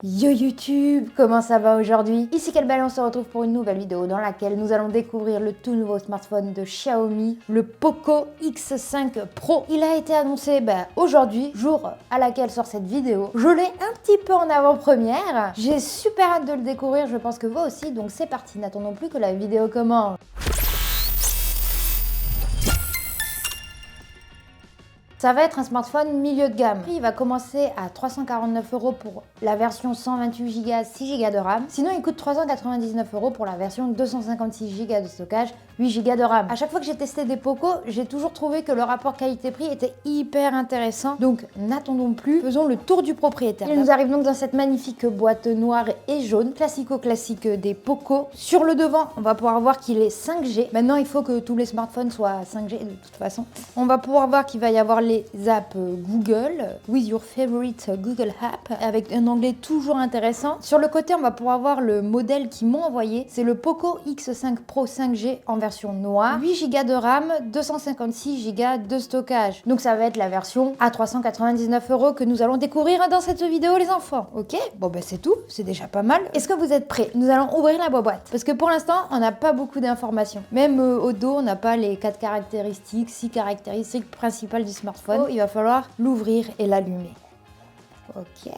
Yo YouTube, comment ça va aujourd'hui? Ici Kelbel, on se retrouve pour une nouvelle vidéo dans laquelle nous allons découvrir le tout nouveau smartphone de Xiaomi, le Poco X5 Pro. Il a été annoncé aujourd'hui, jour à laquelle sort cette vidéo. Je l'ai un petit peu en avant-première. J'ai super hâte de le découvrir, je pense que vous aussi, donc c'est parti, n'attendons plus que la vidéo commence. Ça va être un smartphone milieu de gamme. Il va commencer à 349 € pour la version 128 Go, 6 Go de RAM. Sinon, il coûte 399 € pour la version 256 Go de stockage, 8 Go de RAM. À chaque fois que j'ai testé des Poco, j'ai toujours trouvé que le rapport qualité-prix était hyper intéressant. Donc, n'attendons plus, faisons le tour du propriétaire. Il nous arrive donc dans cette magnifique boîte noire et jaune, classico-classique des Poco. Sur le devant, on va pouvoir voir qu'il est 5G. Maintenant, il faut que tous les smartphones soient 5G de toute façon. On va pouvoir voir qu'il va y avoir les apps Google, with your favorite Google app, avec un anglais toujours intéressant. Sur le côté, on va pouvoir voir le modèle qu'ils m'ont envoyé. C'est le Poco X5 Pro 5G en version noire, 8 Go de RAM, 256 Go de stockage. Donc ça va être la version à 399 € que nous allons découvrir dans cette vidéo, les enfants. Ok, bon c'est tout, c'est déjà pas mal. Est-ce que vous êtes prêts? Nous allons ouvrir la boîte. Parce que pour l'instant, on n'a pas beaucoup d'informations. Même au dos, on n'a pas les 4 caractéristiques, 6 caractéristiques principales du smartphone. Il va falloir l'ouvrir et l'allumer. Ok.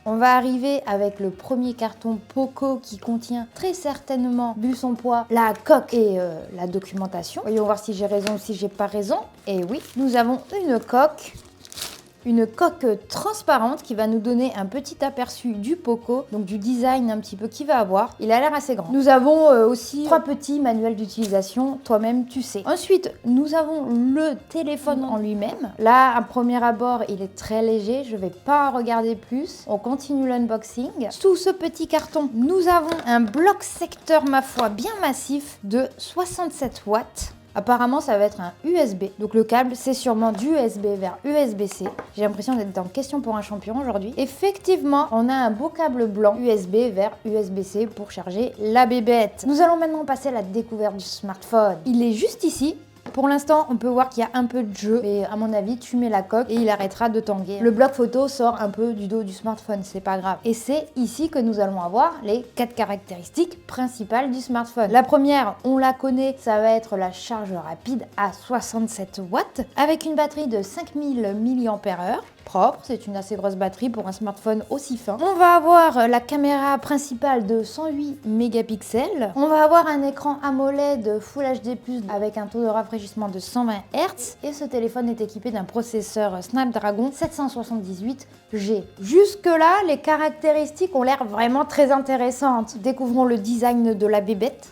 On va arriver avec le premier carton Poco qui contient très certainement, vu son poids, la coque et la documentation. Voyons voir si j'ai raison ou si j'ai pas raison. Et oui, nous avons une coque transparente qui va nous donner un petit aperçu du Poco, donc du design un petit peu qu'il va avoir. Il a l'air assez grand. Nous avons aussi 3 petits manuels d'utilisation, toi-même tu sais. Ensuite, nous avons le téléphone en lui-même. Là, à premier abord, il est très léger, je vais pas regarder plus. On continue l'unboxing. Sous ce petit carton, nous avons un bloc secteur, ma foi, bien massif de 67 watts. Apparemment, ça va être un USB. Donc le câble, c'est sûrement du USB vers USB-C. J'ai l'impression d'être dans Question pour un champion aujourd'hui. Effectivement, on a un beau câble blanc USB vers USB-C pour charger la bébête. Nous allons maintenant passer à la découverte du smartphone. Il est juste ici. Pour l'instant, on peut voir qu'il y a un peu de jeu, mais à mon avis, tu mets la coque et il arrêtera de tanguer. Le bloc photo sort un peu du dos du smartphone, c'est pas grave. Et c'est ici que nous allons avoir les 4 caractéristiques principales du smartphone. La première, on la connaît, ça va être la charge rapide à 67 watts avec une batterie de 5000 mAh. Propre, c'est une assez grosse batterie pour un smartphone aussi fin. On va avoir la caméra principale de 108 mégapixels. On va avoir un écran AMOLED Full HD+, avec un taux de rafraîchissement de 120 Hz. Et ce téléphone est équipé d'un processeur Snapdragon 778G. Jusque-là, les caractéristiques ont l'air vraiment très intéressantes. Découvrons le design de la bébête.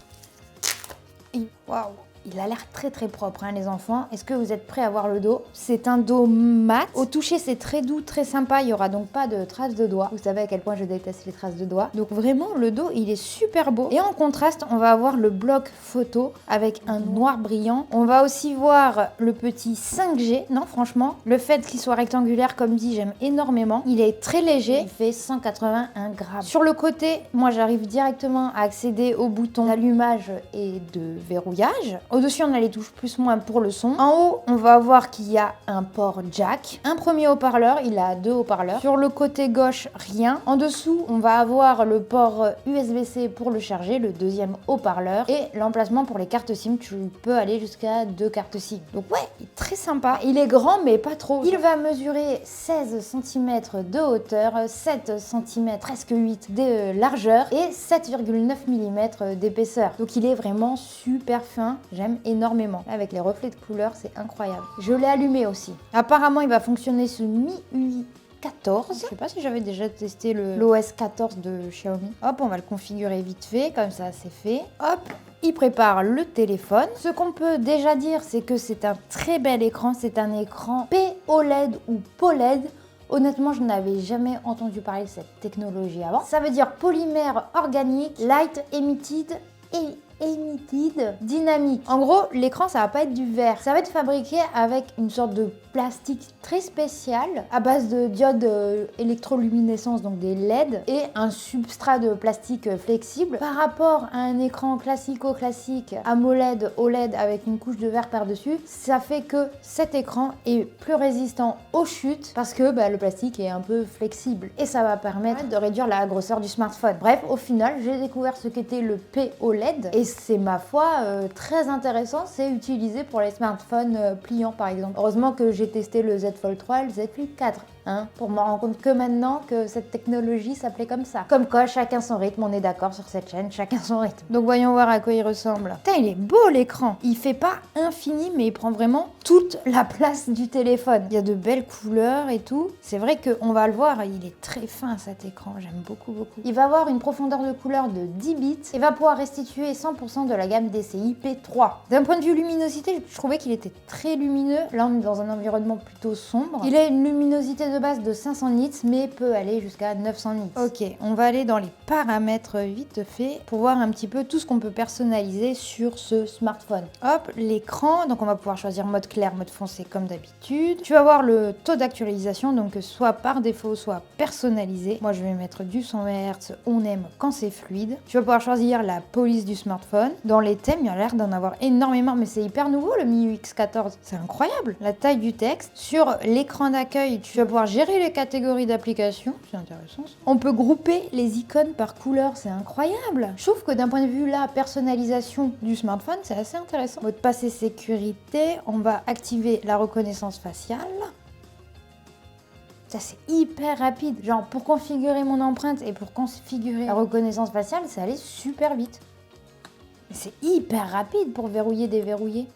Waouh! Il a l'air très très propre, les enfants. Est-ce que vous êtes prêts à voir le dos? C'est un dos mat. Au toucher, c'est très doux, très sympa. Il n'y aura donc pas de traces de doigts. Vous savez à quel point je déteste les traces de doigts. Donc vraiment, le dos, il est super beau. Et en contraste, on va avoir le bloc photo avec un noir brillant. On va aussi voir le petit 5G. Non, franchement, le fait qu'il soit rectangulaire, comme dit, j'aime énormément. Il est très léger. Il fait 181 grammes. Sur le côté, moi, j'arrive directement à accéder au bouton d'allumage et de verrouillage. Au-dessus, on a les touches plus-moins pour le son. En haut, on va voir qu'il y a un port jack. Un premier haut-parleur, il a 2 haut-parleurs. Sur le côté gauche, rien. En dessous, on va avoir le port USB-C pour le charger, le deuxième haut-parleur. Et l'emplacement pour les cartes SIM, tu peux aller jusqu'à 2 cartes SIM. Donc ouais, il est très sympa. Il est grand, mais pas trop. Il va mesurer 16 cm de hauteur, 7 cm, presque 8 de largeur et 7,9 mm d'épaisseur. Donc il est vraiment super fin. J'aime énormément. Avec les reflets de couleur, c'est incroyable. Je l'ai allumé aussi. Apparemment, il va fonctionner sous MIUI 14. Je sais pas si j'avais déjà testé l'OS 14 de Xiaomi. Hop, on va le configurer vite fait, comme ça c'est fait. Hop, il prépare le téléphone. Ce qu'on peut déjà dire, c'est que c'est un très bel écran. C'est un écran POLED ou POLED. Honnêtement, je n'avais jamais entendu parler de cette technologie avant. Ça veut dire polymère organique, light emitted Emitted Dynamic. En gros, l'écran, ça va pas être du verre. Ça va être fabriqué avec une sorte de plastique très spécial à base de diodes électroluminescence, donc des LED, et un substrat de plastique flexible. Par rapport à un écran classico-classique AMOLED, OLED avec une couche de verre par-dessus, ça fait que cet écran est plus résistant aux chutes parce que le plastique est un peu flexible et ça va permettre de réduire la grosseur du smartphone. Bref, au final, j'ai découvert ce qu'était le POLED et c'est ma foi très intéressant. C'est utilisé pour les smartphones pliants par exemple. Heureusement que j'ai testé le Z Fold 3 et le Z Flip 4. Pour me rendre compte que maintenant que cette technologie s'appelait comme ça. Comme quoi, chacun son rythme, on est d'accord sur cette chaîne, chacun son rythme. Donc voyons voir à quoi il ressemble. Putain, il est beau l'écran. Il fait pas infini, mais il prend vraiment toute la place du téléphone. Il y a de belles couleurs et tout. C'est vrai qu'on va le voir, il est très fin cet écran, j'aime beaucoup. Il va avoir une profondeur de couleur de 10 bits et va pouvoir restituer 100% de la gamme DCI P3. D'un point de vue luminosité, je trouvais qu'il était très lumineux. Là, on est dans un environnement plutôt sombre. Il a une luminosité de base de 500 nits mais peut aller jusqu'à 900 nits. Ok, on va aller dans les paramètres vite fait pour voir un petit peu tout ce qu'on peut personnaliser sur ce smartphone. Hop, l'écran, donc on va pouvoir choisir mode clair, mode foncé comme d'habitude. Tu vas voir le taux d'actualisation, donc soit par défaut, soit personnalisé. Moi je vais mettre du 100 Hz, on aime quand c'est fluide. Tu vas pouvoir choisir la police du smartphone. Dans les thèmes, il y a l'air d'en avoir énormément, mais c'est hyper nouveau le MIUI X14, c'est incroyable. La taille du texte, sur l'écran d'accueil, tu vas pouvoir gérer les catégories d'applications, c'est intéressant. On peut grouper les icônes par couleur, c'est incroyable. Je trouve que d'un point de vue la personnalisation du smartphone, c'est assez intéressant. Mot de passe et sécurité, on va activer la reconnaissance faciale. Ça c'est hyper rapide. Genre pour configurer mon empreinte et pour configurer la reconnaissance faciale, ça allait super vite. C'est hyper rapide pour verrouiller, déverrouiller.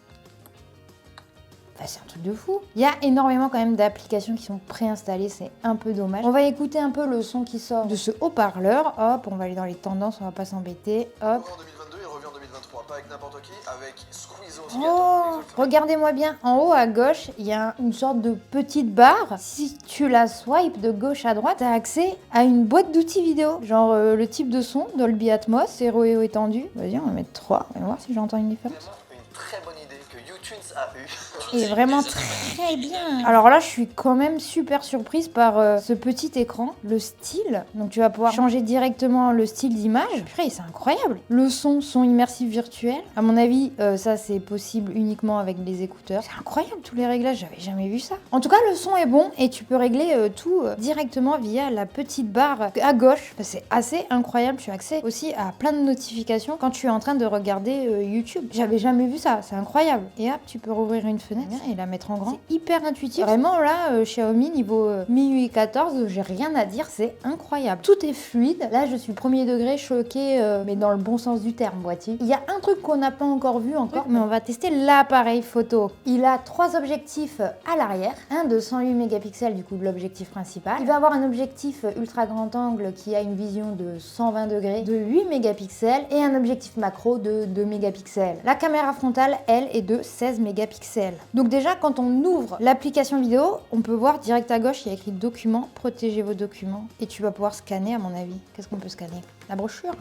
C'est un truc de fou. Il y a énormément quand même d'applications qui sont préinstallées, c'est un peu dommage. On va écouter un peu le son qui sort de ce haut-parleur. Hop, on va aller dans les tendances, on va pas s'embêter. Hop. En 2022, il revient en 2023, pas avec n'importe qui, avec Squeezo. Oh, regardez-moi bien, en haut à gauche, il y a une sorte de petite barre. Si tu la swipes de gauche à droite, tu as accès à une boîte d'outils vidéo. Genre le type de son, Dolby Atmos, stéréo étendu. Vas-y, on va mettre 3, on va voir si j'entends une différence. Une très bonne idée que YouTunes a eue. Et vraiment très bien. Alors là, je suis quand même super surprise par ce petit écran, le style. Donc tu vas pouvoir changer directement le style d'image. Purée, c'est incroyable. Le son immersif virtuel. À mon avis, ça c'est possible uniquement avec les écouteurs. C'est incroyable tous les réglages, j'avais jamais vu ça. En tout cas, le son est bon et tu peux régler tout directement via la petite barre à gauche. C'est assez incroyable. Tu as accès aussi à plein de notifications quand tu es en train de regarder YouTube. J'avais jamais vu ça, c'est incroyable. Et hop, tu peux rouvrir une fenêtre et la mettre en grand. C'est hyper intuitif. Vraiment là, Xiaomi niveau MIUI 14, j'ai rien à dire, c'est incroyable. Tout est fluide. Là, je suis premier degré choquée, mais dans le bon sens du terme, boîtier. Il y a un truc qu'on n'a pas encore vu mais on va tester l'appareil photo. Il a 3 objectifs à l'arrière, un de 108 mégapixels du coup de l'objectif principal. Il va avoir un objectif ultra grand angle qui a une vision de 120 degrés de 8 mégapixels et un objectif macro de 2 mégapixels. La caméra frontale, elle, est de 16 mégapixels. Donc déjà, quand on ouvre l'application vidéo, on peut voir direct à gauche, il y a écrit documents, protégez vos documents. Et tu vas pouvoir scanner à mon avis. Qu'est-ce qu'on peut scanner? La brochure.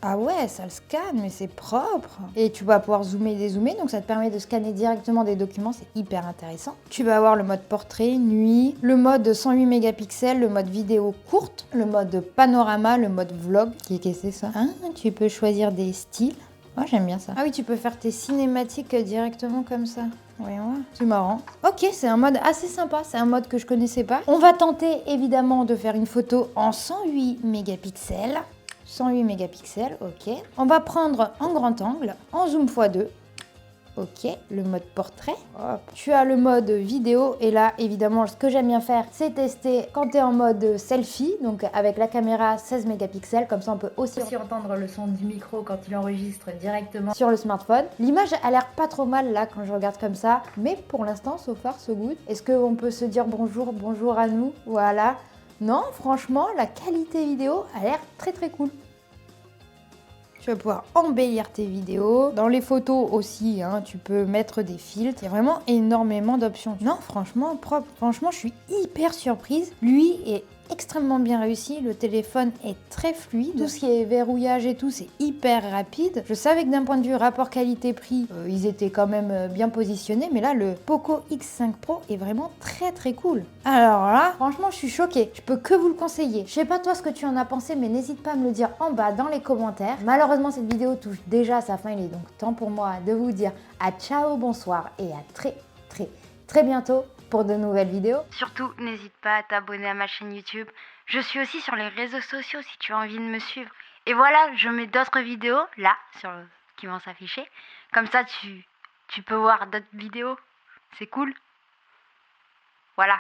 Ah ouais, ça le scanne, mais c'est propre. Et tu vas pouvoir zoomer et dézoomer, donc ça te permet de scanner directement des documents, c'est hyper intéressant. Tu vas avoir le mode portrait, nuit, le mode 108 mégapixels, le mode vidéo courte, le mode panorama, le mode vlog. Qu'est-ce que c'est ça? Tu peux choisir des styles. Moi j'aime bien ça. Ah oui, tu peux faire tes cinématiques directement comme ça. Voyons voir. C'est marrant. Ok, c'est un mode assez sympa. C'est un mode que je connaissais pas. On va tenter évidemment de faire une photo en 108 mégapixels. 108 mégapixels, ok. On va prendre en grand angle, en zoom x2. Ok, le mode portrait. Hop. Tu as le mode vidéo et là, évidemment, ce que j'aime bien faire, c'est tester quand tu es en mode selfie, donc avec la caméra 16 mégapixels, comme ça on peut aussi entendre le son du micro quand il enregistre directement sur le smartphone. L'image a l'air pas trop mal là quand je regarde comme ça, mais pour l'instant, so far, so good. Est-ce qu'on peut se dire bonjour à nous? Voilà. Non, franchement, la qualité vidéo a l'air très très cool. Tu vas pouvoir embellir tes vidéos. Dans les photos aussi, tu peux mettre des filtres. Il y a vraiment énormément d'options. Non, franchement, propre. Franchement, je suis hyper surprise. Lui est extrêmement bien réussi. Le téléphone est très fluide. Tout ce qui est verrouillage et tout, c'est hyper rapide. Je savais que d'un point de vue rapport qualité-prix, ils étaient quand même bien positionnés. Mais là, le Poco X5 Pro est vraiment très très cool. Alors là, franchement, je suis choquée. Je peux que vous le conseiller. Je sais pas toi ce que tu en as pensé, mais n'hésite pas à me le dire en bas dans les commentaires. Malheureusement, cette vidéo touche déjà à sa fin. Il est donc temps pour moi de vous dire à ciao, bonsoir et à très bientôt pour de nouvelles vidéos. Surtout, n'hésite pas à t'abonner à ma chaîne YouTube. Je suis aussi sur les réseaux sociaux si tu as envie de me suivre. Et voilà, je mets d'autres vidéos là qui vont s'afficher. Comme ça, tu peux voir d'autres vidéos. C'est cool. Voilà.